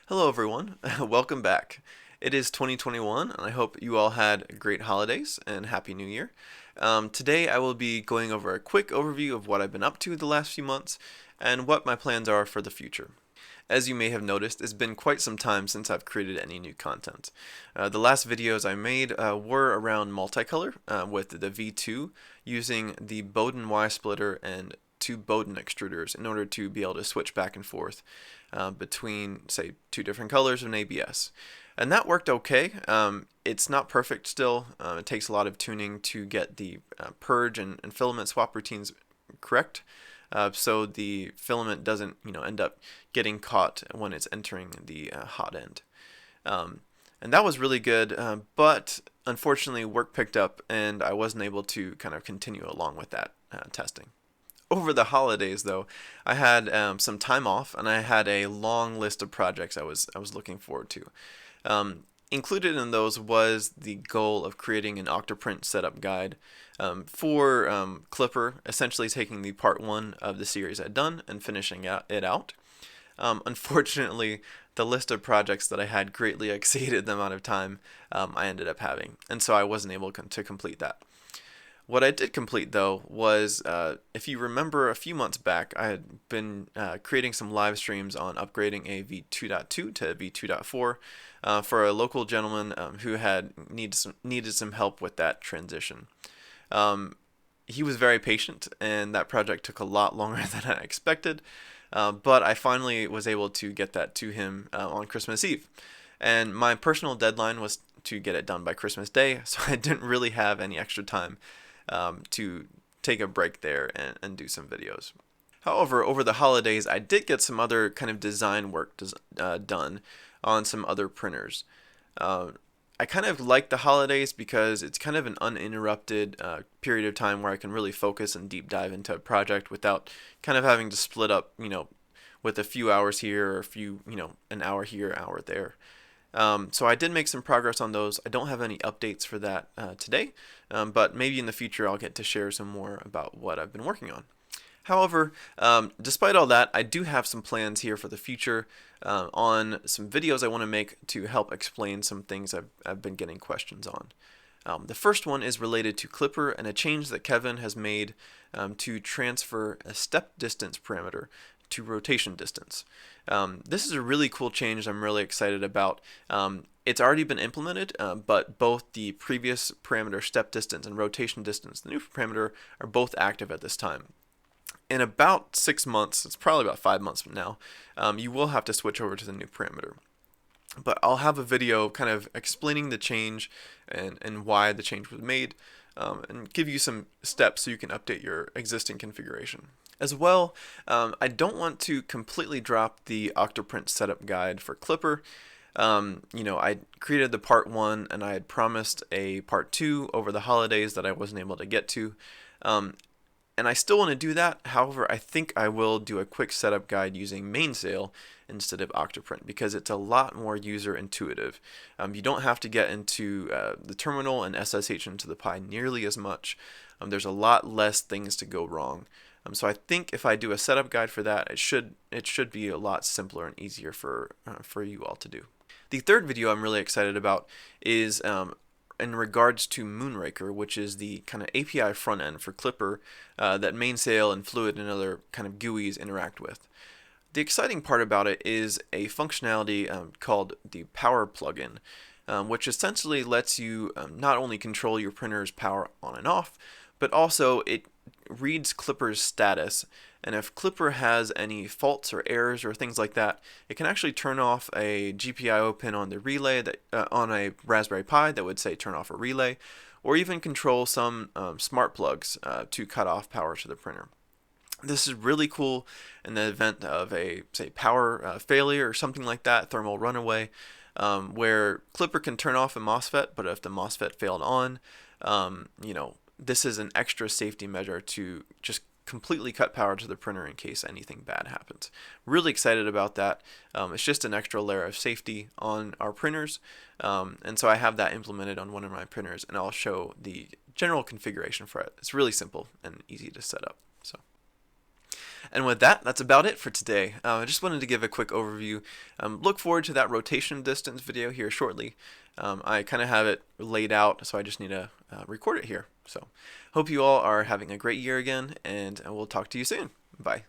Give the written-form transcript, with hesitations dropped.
Hello, everyone. Welcome back. It is 2021, and I hope you all had great holidays and Happy New Year. Today, I will be going over a quick overview of what I've been up to the last few months and what my plans are for the future. As you may have noticed, it's been quite some time since I've created any new content. The last videos I made were around multicolor with the V2 using the Bowden Y-splitter and two Bowden extruders in order to be able to switch back and forth between, say, two different colors of an ABS. And that worked okay. It's not perfect still. It takes a lot of tuning to get the purge and filament swap routines correct. So the filament doesn't, end up getting caught when it's entering the hot end. And that was really good, but unfortunately work picked up and I wasn't able to kind of continue along with that testing. Over the holidays, though, I had some time off, and I had a long list of projects I was looking forward to. Included in those was the goal of creating an Octoprint setup guide for Klipper, essentially taking the part one of the series I'd done and finishing it out. Unfortunately, the list of projects that I had greatly exceeded the amount of time I ended up having, and so I wasn't able to complete that. What I did complete though was, if you remember a few months back, I had been creating some live streams on upgrading a V2.2 to V2.4 for a local gentleman who had needed some help with that transition. He was very patient, and that project took a lot longer than I expected, but I finally was able to get that to him on Christmas Eve. And my personal deadline was to get it done by Christmas Day, so I didn't really have any extra time to take a break there and do some videos. However, over the holidays, I did get some other kind of design work done on some other printers. I kind of like the holidays because it's kind of an uninterrupted period of time where I can really focus and deep dive into a project without kind of having to split up, with a few hours here or a few, an hour here, hour there. So I did make some progress on those. I don't have any updates for that today, but maybe in the future I'll get to share some more about what I've been working on. However, despite all that, I do have some plans here for the future on some videos I want to make to help explain some things I've been getting questions on. The first one is related to Klipper and a change that Kevin has made to transfer a step distance parameter to rotation distance. This is a really cool change I'm really excited about. It's already been implemented, but both the previous parameter step distance and rotation distance, the new parameter, are both active at this time. In about 6 months, it's probably about 5 months from now, you will have to switch over to the new parameter. But I'll have a video kind of explaining the change and why the change was made, and give you some steps so you can update your existing configuration. As well, I don't want to completely drop the Octoprint setup guide for Klipper. I created the part one and I had promised a part two over the holidays that I wasn't able to get to. And I still want to do that. However, I think I will do a quick setup guide using Mainsail instead of Octoprint because it's a lot more user intuitive. You don't have to get into the terminal and SSH into the Pi nearly as much. There's a lot less things to go wrong. So I think if I do a setup guide for that, it should be a lot simpler and easier for you all to do. The third video I'm really excited about is in regards to Moonraker, which is the kind of API front end for Klipper that Mainsail and Fluid and other kind of GUIs interact with. The exciting part about it is a functionality called the Power plugin, which essentially lets you not only control your printer's power on and off, but also it reads Klipper's status, and if Klipper has any faults or errors or things like that, it can actually turn off a GPIO pin on the relay that on a Raspberry Pi that would say turn off a relay, or even control some smart plugs to cut off power to the printer. This is really cool in the event of a, say, power failure or something like that, thermal runaway, where Klipper can turn off a MOSFET, but if the MOSFET failed on, this is an extra safety measure to just completely cut power to the printer in case anything bad happens. Really excited about that. It's just an extra layer of safety on our printers, and so I have that implemented on one of my printers, and I'll show the general configuration for it. It's really simple and easy to set up. So And with that, that's about it for today. I just wanted to give a quick overview. Look forward to that rotation distance video here shortly. I kind of have it laid out, so I just need to record it here. So hope you all are having a great year again, and we'll talk to you soon. Bye.